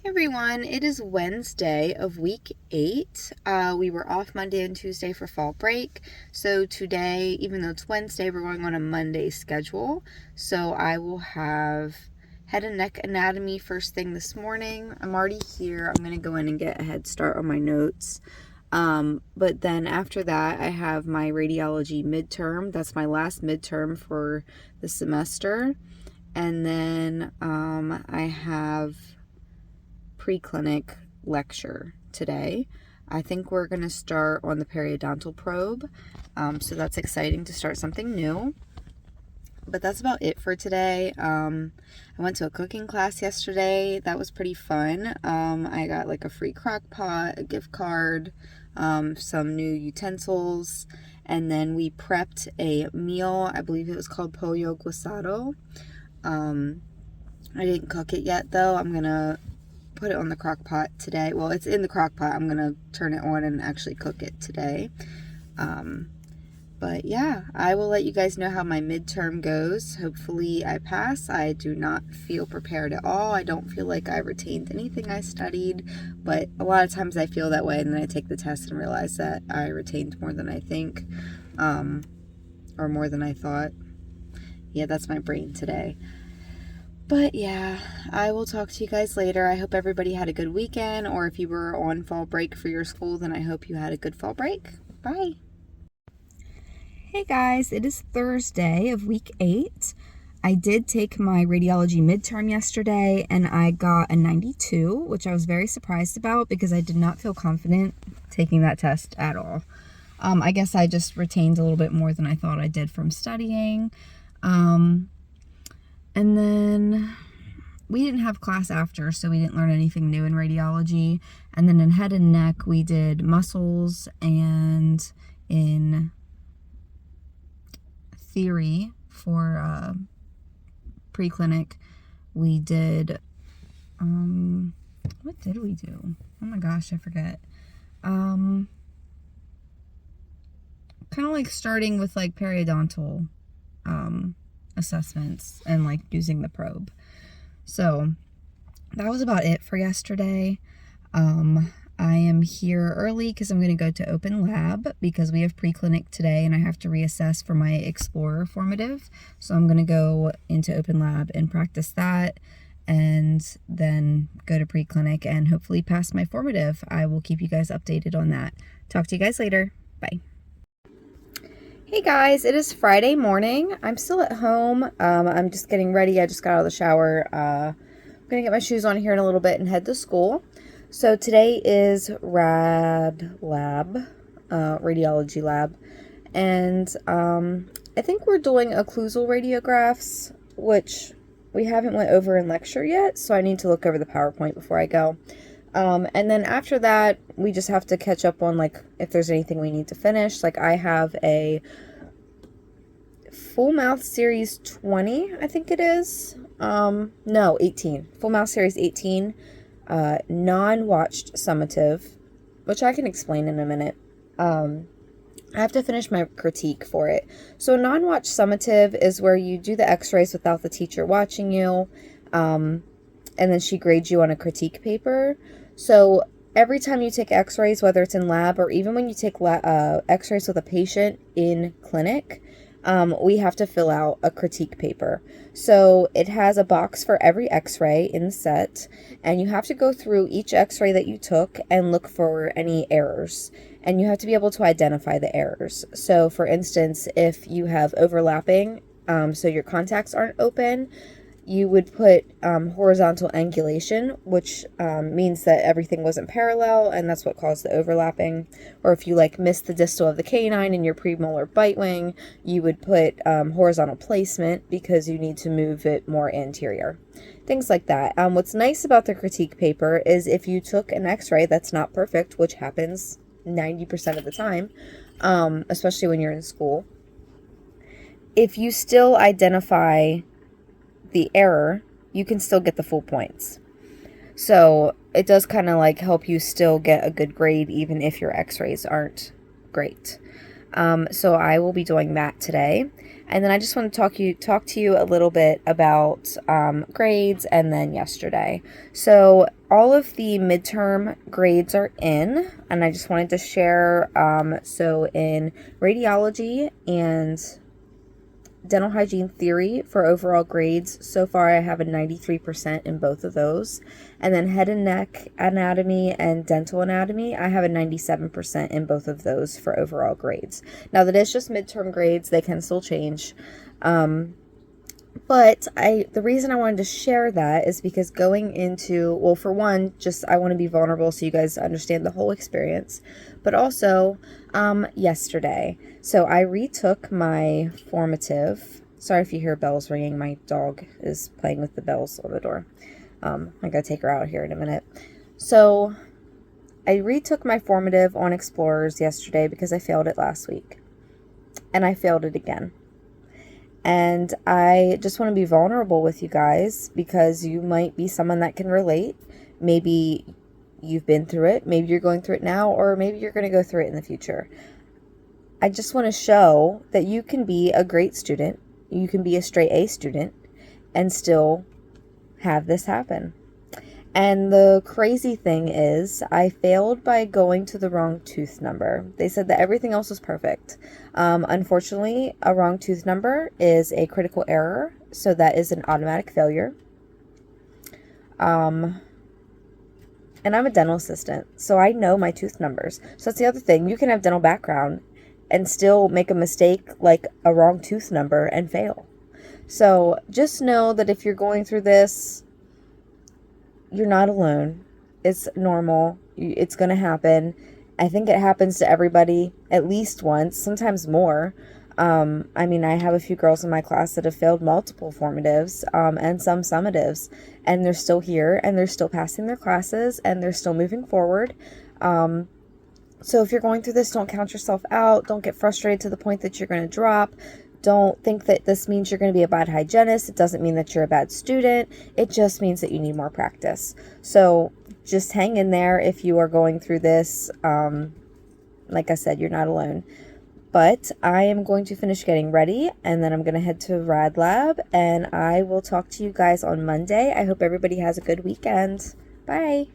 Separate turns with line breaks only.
Hey everyone, it is Wednesday of week 8. We were off Monday and Tuesday for fall break. So today, even though it's Wednesday, we're going on a Monday schedule. So I will have head and neck anatomy first thing this morning. I'm already here. I'm going to go in and get a head start on my notes. But then after that, I have my radiology midterm. That's my last midterm for the semester. And then I have preclinic lecture today. I think we're going to start on the periodontal probe. So that's exciting to start something new. But that's about it for today. I went to a cooking class yesterday. That was pretty fun. I got like a free crock pot, a gift card, some new utensils, and then we prepped a meal. I believe it was called pollo guisado. I didn't cook it yet though. I'm gonna put it on the crock pot today. Well, it's in the crock pot. I'm gonna turn it on and actually cook it today. But yeah, I will let you guys know how my midterm goes. Hopefully I pass. I do not feel prepared at all. I don't feel like I retained anything I studied, but a lot of times I feel that way, and then I take the test and realize that I retained more than I think, or more than I thought. Yeah, that's my brain today. But yeah, I will talk to you guys later. I hope everybody had a good weekend, or if you were on fall break for your school, then I hope you had a good fall break. Bye. Hey guys, it is Thursday of week 8. I did take my radiology midterm yesterday and I got a 92, which I was very surprised about because I did not feel confident taking that test at all. I guess I just retained a little bit more than I thought I did from studying. And then we didn't have class after, so we didn't learn anything new in radiology. And then in head and neck, we did muscles, and in theory for preclinic, we did, what did we do? Oh my gosh, I forget. Kind of like starting with like periodontal assessments and like using the probe. So that was about it for yesterday. I am here early because I'm going to go to open lab because we have preclinic today and I have to reassess for my Explorer formative. So I'm going to go into open lab and practice that and then go to preclinic and hopefully pass my formative. I will keep you guys updated on that. Talk to you guys later. Bye. Hey guys, it is Friday morning. I'm still at home. I'm just getting ready. I just got out of the shower. I'm going to get my shoes on here in a little bit and head to school. So today is rad lab, radiology lab. And I think we're doing occlusal radiographs, which we haven't went over in lecture yet. So I need to look over the PowerPoint before I go. And then after that, we just have to catch up on, like, if there's anything we need to finish. Like, I have a Full Mouth Series 20, I think it is. No, 18. Full Mouth Series 18, non-watched summative, which I can explain in a minute. I have to finish my critique for it. So a non-watched summative is where you do the x-rays without the teacher watching you, and then she grades you on a critique paper. So every time you take x-rays, whether it's in lab or even when you take x-rays with a patient in clinic, we have to fill out a critique paper. So it has a box for every x-ray in the set, and you have to go through each x-ray that you took and look for any errors. And you have to be able to identify the errors. So for instance, if you have overlapping, so your contacts aren't open, you would put horizontal angulation, which means that everything wasn't parallel, and that's what caused the overlapping. Or if you like missed the distal of the canine in your premolar bite wing, you would put horizontal placement because you need to move it more anterior. Things like that. What's nice about the critique paper is if you took an x-ray that's not perfect, which happens 90% of the time, especially when you're in school, if you still identify the error, you can still get the full points. So it does kind of like help you still get a good grade even if your x-rays aren't great. So I will be doing that today. And then I just want to talk to you a little bit about grades and then yesterday. So all of the midterm grades are in, and I just wanted to share. So in radiology and dental hygiene theory for overall grades, so far I have a 93% in both of those. And then head and neck anatomy and dental anatomy, I have a 97% in both of those for overall grades. Now that is just midterm grades, they can still change. But the reason I wanted to share that is because going into, well, for one, just I want to be vulnerable so you guys understand the whole experience. But also, yesterday, so I retook my formative. Sorry if you hear bells ringing. My dog is playing with the bells on the door. I gotta take her out here in a minute. So I retook my formative on Explorers yesterday because I failed it last week. And I failed it again. And I just want to be vulnerable with you guys because you might be someone that can relate. Maybe you've been through it. Maybe you're going through it now, or maybe you're going to go through it in the future. I just want to show that you can be a great student. You can be a straight A student and still have this happen. And the crazy thing is, I failed by going to the wrong tooth number. They said that everything else was perfect. Unfortunately, a wrong tooth number is a critical error, so that is an automatic failure. And I'm a dental assistant, so I know my tooth numbers. So that's the other thing. You can have dental background and still make a mistake like a wrong tooth number and fail. So just know that if you're going through this, you're not alone. It's normal. It's going to happen. I think it happens to everybody at least once, sometimes more. I mean, I have a few girls in my class that have failed multiple formatives and some summatives, and they're still here, and they're still passing their classes, and they're still moving forward. So if you're going through this, don't count yourself out. Don't get frustrated to the point that you're going to drop. Don't think that this means you're going to be a bad hygienist. It doesn't mean that you're a bad student. It just means that you need more practice. So just hang in there if you are going through this. Like I said, you're not alone. But I am going to finish getting ready, and then I'm going to head to Rad Lab, and I will talk to you guys on Monday. I hope everybody has a good weekend. Bye.